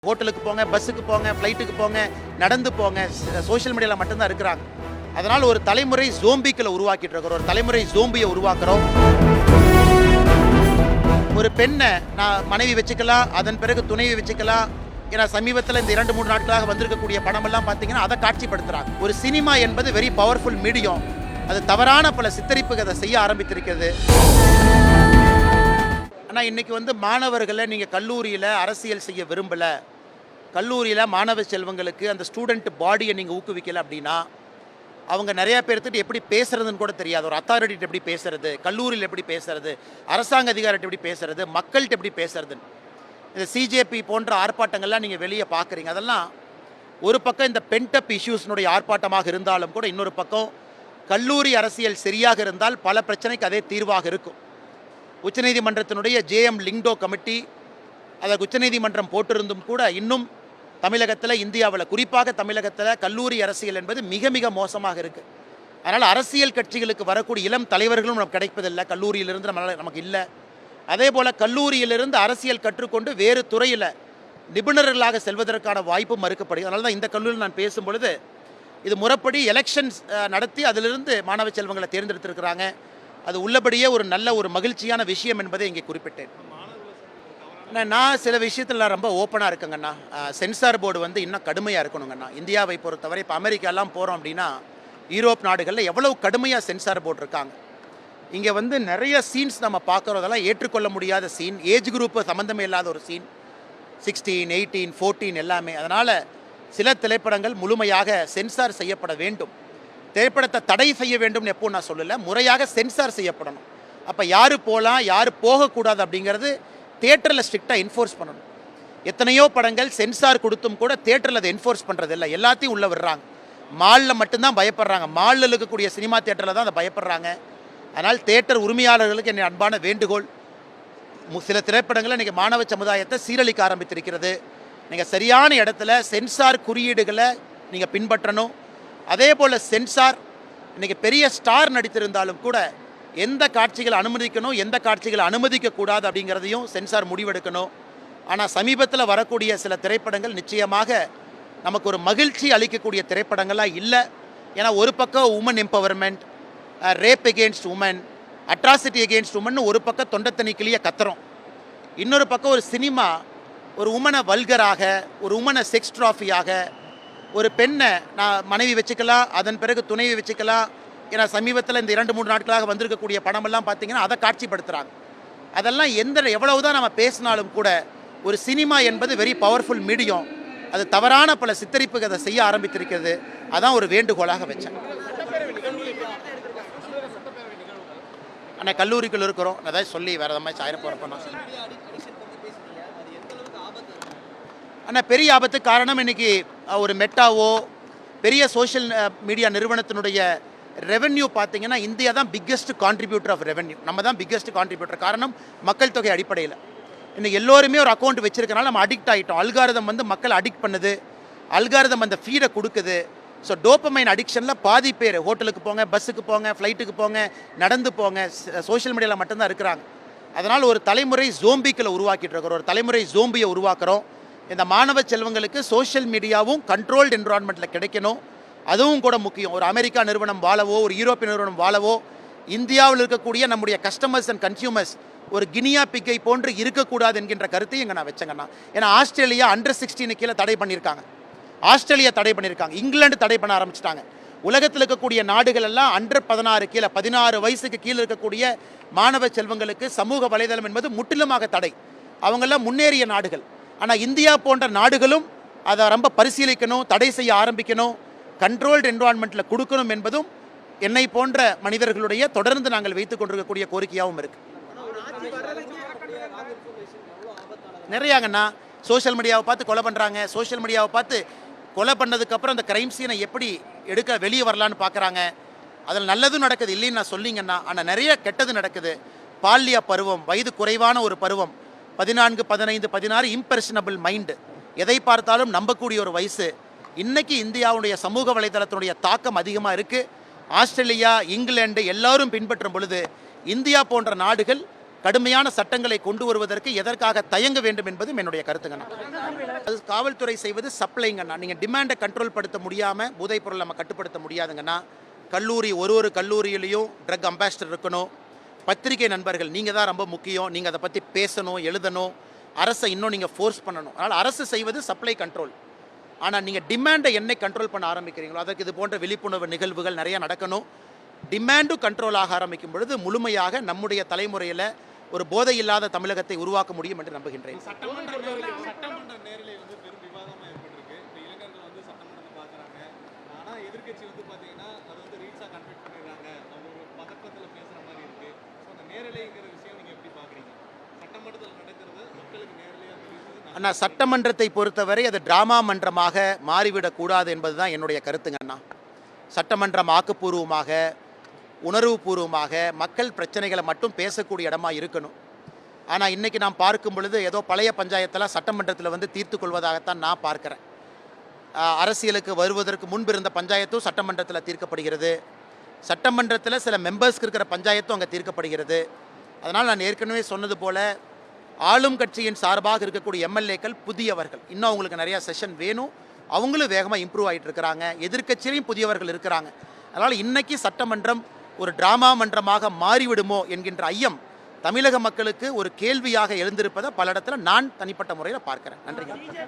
ஹோட்டலுக்கு போங்க, பஸ்ஸுக்கு போங்க, ஃப்ளைட்டுக்கு போங்க, நடந்து போங்க, சோஷியல் மீடியாவில் மட்டும்தான் இருக்கிறாங்க. அதனால் ஒரு தலைமுறை ஜோம்பிக்களை உருவாக்கிட்டு இருக்கிறோம், ஒரு தலைமுறை ஜோம்பியை உருவாக்குறோம். ஒரு பெண்ணை நான் மனைவி வச்சுக்கலாம், அதன் பிறகு துணைவி வச்சுக்கலாம். ஏன்னா சமீபத்தில் இந்த 2-3 நாட்களாக வந்திருக்கக்கூடிய படமெல்லாம் பார்த்தீங்கன்னா அதை காட்சிப்படுத்துகிறாங்க. ஒரு சினிமா என்பது வெரி பவர்ஃபுல் மீடியம். அது தவறான பல சித்தரிப்புகளை அதை செய்ய ஆரம்பித்திருக்கிறது. ஆனால் இன்றைக்கி மாணவர்களை நீங்கள் கல்லூரியில் அரசியல் செய்ய விரும்பலை, கல்லூரியில் மாணவ செல்வங்களுக்கு அந்த ஸ்டூடெண்ட் பாடியை நீங்கள் ஊக்குவிக்கலை அப்படின்னா அவங்க நிறையா பேர்த்துட்டு எப்படி பேசுகிறதுன்னு கூட தெரியாது. ஒரு அத்தாரிட்டிகிட்ட எப்படி பேசுகிறது, கல்லூரியில் எப்படி பேசுகிறது, அரசாங்க அதிகாரிகிட்ட எப்படி பேசுகிறது, மக்கள்கிட்ட எப்படி பேசுறதுன்னு இந்த சிஜேபி போன்ற ஆர்ப்பாட்டங்கள்லாம் நீங்கள் வெளியே பார்க்குறீங்க. அதெல்லாம் ஒரு பக்கம் இந்த பென்டப் இஷ்யூஸ்னுடைய ஆர்ப்பாட்டமாக இருந்தாலும் கூட இன்னொரு பக்கம் கல்லூரி அரசியல் சரியாக இருந்தால் பல பிரச்சனைக்கு அதே தீர்வாக இருக்கும். உச்சநீதிமன்றத்தினுடைய JM லிங்டோ கமிட்டி அதற்கு உச்சநீதிமன்றம் போட்டிருந்தும் கூட இன்னும் தமிழகத்தில், இந்தியாவில், குறிப்பாக தமிழகத்தில் கல்லூரி அரசியல் என்பது மிக மிக மோசமாக இருக்குது. அதனால் அரசியல் கட்சிகளுக்கு வரக்கூடிய இளம் தலைவர்களும் நமக்கு கிடைப்பதில்லை, கல்லூரியிலிருந்து நமக்கு இல்லை. அதே போல் கல்லூரியிலிருந்து அரசியல் கற்றுக்கொண்டு வேறு துறையில் நிபுணர்களாக செல்வதற்கான வாய்ப்பு மறுக்கப்படுகிறது. அதனால தான் இந்த கல்லூரியில் நான் பேசும் பொழுது இது முறைப்படி எலெக்ஷன்ஸ் நடத்தி அதிலிருந்து மாணவ செல்வங்களை தேர்ந்தெடுத்திருக்கிறாங்க. அது உள்ளபடியே ஒரு நல்ல ஒரு மகிழ்ச்சியான விஷயம் என்பதை இங்கே குறிப்பிட்டேன். நான் சில விஷயத்தில் ரொம்ப ஓப்பனாக இருக்குங்கண்ணா. சென்சார் போர்டு இன்னும் கடுமையாக இருக்கணுங்கண்ணா. இந்தியாவை பொறுத்தவரை இப்போ அமெரிக்காலாம் போகிறோம் அப்படின்னா யூரோப் நாடுகளில் எவ்வளவு கடுமையாக சென்சார் போர்டு இருக்காங்க. இங்கே நிறைய சீன்ஸ் நம்ம பார்க்குறதெல்லாம் ஏற்றுக்கொள்ள முடியாத சீன், ஏஜ் குரூப்பு சம்மந்தமே இல்லாத ஒரு சீன், 16, 18, 14 எல்லாமே. அதனால் சில திரைப்படங்கள் முழுமையாக சென்சார் செய்யப்பட வேண்டும். திரைப்படத்தை தடை செய்ய வேண்டும்னு எப்போ நான் சொல்லலை, முறையாக சென்சார் செய்யப்படணும். அப்போ யார் போகலாம் யார் போகக்கூடாது அப்படிங்கிறது தியேட்டரில் ஸ்ட்ரிக்டாக என்ஃபோர்ஸ் பண்ணணும். எத்தனையோ படங்கள் சென்சார் கொடுத்தும் கூட தியேட்டரில் அதை என்ஃபோர்ஸ் பண்ணுறது இல்லை, எல்லாத்தையும் உள்ளே விடுறாங்க. மாலில் மட்டும்தான் பயப்படுறாங்க, மாலில் இருக்கக்கூடிய சினிமா தியேட்டரில் தான் அதை பயப்படுறாங்க. அதனால் தியேட்டர் உரிமையாளர்களுக்கு என்னை அன்பான வேண்டுகோள், சில திரைப்படங்களை இன்றைக்கி மாணவ சமுதாயத்தை சீரழிக்க ஆரம்பித்திருக்கிறது. நீங்கள் சரியான இடத்துல சென்சார் குறியீடுகளை நீங்கள் பின்பற்றணும். அதே போல் சென்சார் இன்றைக்கி பெரிய ஸ்டார் நடித்திருந்தாலும் கூட எந்த காட்சிகளை அனுமதிக்கணும், எந்த காட்சிகளை அனுமதிக்கக்கூடாது அப்படிங்கிறதையும் சென்சார் முடிவெடுக்கணும். ஆனால் சமீபத்தில் வரக்கூடிய சில திரைப்படங்கள் நிச்சயமாக நமக்கு ஒரு மகிழ்ச்சி அளிக்கக்கூடிய திரைப்படங்களாக இல்லை. ஏன்னா ஒரு பக்கம் women empowerment, rape against women, atrocity against women ஒரு பக்கம் தொண்டை தணிக்கிலேயே கத்துறோம். இன்னொரு பக்கம் ஒரு சினிமா ஒரு உமனை வல்கராக, ஒரு உமனை செக்ஸ் ட்ராஃபியாக, ஒரு பெண்ணை நான் மனைவி வச்சுக்கலாம், அதன் பிறகு துணைவி வச்சுக்கலாம். ஏன்னா சமீபத்தில் இந்த 2-3 நாட்களாக வந்திருக்கக்கூடிய படமெல்லாம் பார்த்தீங்கன்னா அதை காட்சிப்படுத்துகிறாங்க. அதெல்லாம் எவ்வளவு தான் நம்ம பேசினாலும் கூட ஒரு சினிமா என்பது வெரி பவர்ஃபுல் மீடியம். அது தவறான பல சித்தரிப்புகள் அதை செய்ய ஆரம்பித்திருக்கிறது. அதான் ஒரு வேண்டுகோளாக வச்சேன். ஆனால் கல்லூரிக்குள் இருக்கிறோம், அதான் சொல்லி வேறு எதாவது மாதிரி ஆயிரம் போகிறப்ப நான் சொல்லுவேன். ஆனால் பெரிய ஆபத்துக்கு காரணம் இன்றைக்கி ஒரு மெட்டாவோ பெரிய சோஷியல் மீடியா நிறுவனத்தினுடைய ரெவென்யூ பார்த்தீங்கன்னா இந்தியா தான் பிக்கெஸ்ட் கான்ட்ரிபியூட்டர் ஆஃப் ரெவென்யூ. நம்ம தான் பிக்கெஸ்ட் கான்ட்ரிபியூட்டர். காரணம் மக்கள் தொகை அடிப்படையில். இன்னும் எல்லோருமே ஒரு அக்கௌண்ட் வச்சுருக்கனால நம்ம அடிக்ட் ஆகிட்டோம். அல்காரிதம் மக்கள் அடிக்ட் பண்ணுது, அல்காரிதம் அந்த ஃபீடை கொடுக்குது. ஸோ டோப்பமைன் அடிக்ஷனில் பாதி பேர் ஹோட்டலுக்கு போங்க, பஸ்ஸுக்கு போங்க, ஃப்ளைட்டுக்கு போங்க, நடந்து போங்க, சோஷியல் மீடியாவில் மட்டும்தான் இருக்கிறாங்க. அதனால் ஒரு தலைமுறை ஜோம்பிக்களை உருவாக்கிட்டு இருக்கிறோம், ஒரு தலைமுறை ஜோம்பியை உருவாக்குறோம். இந்த மாணவ செல்வங்களுக்கு சோஷியல் மீடியாவும் கண்ட்ரோல்டு என்விரான்மெண்ட்டில் கிடைக்கணும். அதுவும் கூட முக்கியம். ஒரு அமெரிக்கா நிறுவனம் வாழவோ, ஒரு யூரோப்பிய நிறுவனம் வாழவோ, இந்தியாவில் இருக்கக்கூடிய நம்முடைய கஸ்டமர்ஸ் அண்ட் கன்சியூமர்ஸ் ஒரு கினியா பிக்கை போன்று இருக்கக்கூடாது என்கின்ற கருத்தை இங்கே நான் வச்சேங்கண்ணா. ஏன்னா ஆஸ்திரேலியா அண்டர் 16 கீழே தடை பண்ணியிருக்காங்க, ஆஸ்திரேலியா தடை பண்ணியிருக்காங்க, இங்கிலாந்து தடை பண்ண ஆரம்பிச்சிட்டாங்க. உலகத்தில் இருக்கக்கூடிய நாடுகள் எல்லாம் அண்டர் 16 கீழே 16 வயசுக்கு கீழே இருக்கக்கூடிய மாணவ செல்வங்களுக்கு சமூக வலைதளம் என்பது முற்றிலுமாக தடை. அவங்கெல்லாம் முன்னேறிய நாடுகள். ஆனால் இந்தியா போன்ற நாடுகளும் அதை ரொம்ப பரிசீலிக்கணும், தடை செய்ய ஆரம்பிக்கணும், கண்ட்ரோல்டு என்விரான்மெண்ட்டில் கொடுக்கணும் என்பதும் என்னை போன்ற மனிதர்களுடைய தொடர்ந்து நாங்கள் வைத்துக் கொண்டிருக்கக்கூடிய கோரிக்கையாகவும் இருக்குது. நிறையாங்கண்ணா சோஷியல் மீடியாவை பார்த்து கொலை பண்ணுறாங்க, சோஷியல் மீடியாவை பார்த்து கொலை பண்ணதுக்கப்புறம் அந்த கிரைம் சீனை எப்படி வெளியே வரலான்னு பார்க்குறாங்க. அதில் நல்லதும் நடக்குது, இல்லைன்னு நான் சொல்லிங்கன்னா. ஆனால் நிறைய கெட்டது நடக்குது. பால்ய பருவம், வயது குறைவான ஒரு பருவம், 14, 15, 16, இம்பர்சனபிள் மைண்டு, எதை பார்த்தாலும் நம்பக்கூடிய ஒரு வயசு. இன்றைக்கி இந்தியாவுடைய சமூக வலைதளத்தினுடைய தாக்கம் அதிகமாக இருக்குது. ஆஸ்திரேலியா, இங்கிலாந்து எல்லாரும் பின்பற்றும் பொழுது இந்தியா போன்ற நாடுகள் கடுமையான சட்டங்களை கொண்டு வருவதற்கு எதற்காக தயங்க வேண்டும் என்பதும் என்னுடைய கருத்துங்கண்ணா. அது காவல்துறை செய்வது சப்ளைங்கண்ணா. நீங்கள் டிமாண்டை கண்ட்ரோல் படுத்த முடியாமல் போதைப் பொருள் நம்ம கட்டுப்படுத்த முடியாதுங்கண்ணா. கல்லூரி ஒரு கல்லூரியிலையும் ட்ரக் அம்பாசிடர் இருக்கணும். பத்திரிகை நண்பர்கள் நீங்கள் தான் ரொம்ப முக்கியம். நீங்கள் அதை பற்றி பேசணும், எழுதணும். அரசை இன்னும் நீங்கள் ஃபோர்ஸ் பண்ணணும். அதனால் அரசு செய்வது சப்ளை கண்ட்ரோல். ஆனால் நீங்கள் டிமாண்டை என்னை கண்ட்ரோல் பண்ண ஆரம்பிக்கிறீங்களோ அதற்கு இது போன்ற விழிப்புணர்வு நிகழ்வுகள் நிறைய நடக்கணும். டிமாண்டும் கண்ட்ரோல் ஆக ஆரம்பிக்கும் பொழுது முழுமையாக நம்முடைய தலைமுறையில் ஒரு போதை இல்லாத தமிழகத்தை உருவாக்க முடியும் என்று நம்புகின்றேன். சட்டமன்ற நேரலை வந்து பெரும் விவாதமாக ஏற்பட்டிருக்கு. இப்போ இளைஞர்கள் வந்து சட்டமன்றத்தை பார்க்குறாங்க. ஆனால் எதிர்க்கட்சி வந்து பார்த்தீங்கன்னா அதை வந்து ரீல்ஸாக கன்வெர்ட் பண்ணிடுறாங்க. அவங்க ஒரு பதக்கத்தில் பேசுகிற மாதிரி இருக்குது. ஸோ அந்த நேரலைங்கிற விஷயம் நீங்கள் எப்படி பார்க்குறீங்க? சட்டமன்றத்தில் நடக்கிறது மக்களுக்கு நேரலையாக தெரியுது. அண்ணா, சட்டமன்றத்தை பொறுத்தவரை அது டிராமா மன்றமாக மாறிவிடக்கூடாது என்பது தான் என்னுடைய கருத்துங்க அண்ணா. சட்டமன்றம் ஆக்கப்பூர்வமாக, உணர்வுபூர்வமாக மக்கள் பிரச்சனைகளை மட்டும் பேசக்கூடிய இடமா இருக்கணும். ஆனால் இன்றைக்கி நாம் பார்க்கும் பொழுது ஏதோ பழைய பஞ்சாயத்தெல்லாம் சட்டமன்றத்தில் வந்து தீர்த்து கொள்வதாகத்தான் நான் பார்க்குறேன். அரசியலுக்கு வருவதற்கு முன்பு இருந்த பஞ்சாயத்தும் சட்டமன்றத்தில் தீர்க்கப்படுகிறது. சட்டமன்றத்தில் சில மெம்பர்ஸ்க்கு இருக்கிற பஞ்சாயத்தும் அங்கே தீர்க்கப்படுகிறது. அதனால் நான் ஏற்கனவே சொன்னது போல் ஆளும் கட்சியின் சார்பாக இருக்கக்கூடிய எம்எல்ஏக்கள் புதியவர்கள். இன்னும் அவங்களுக்கு நிறையா செஷன் வேணும். அவங்களும் வேகமாக இம்ப்ரூவ் ஆகிட்டு இருக்கிறாங்க. எதிர்க்கட்சியிலையும் புதியவர்கள் இருக்கிறாங்க. அதனால் இன்றைக்கி சட்டமன்றம் ஒரு டிராமா மன்றமாக மாறிவிடுமோ என்கின்ற ஐயம் தமிழக மக்களுக்கு ஒரு கேள்வியாக எழுந்திருப்பதை பல இடத்துல நான் தனிப்பட்ட முறையில் பார்க்கிறேன். நன்றி.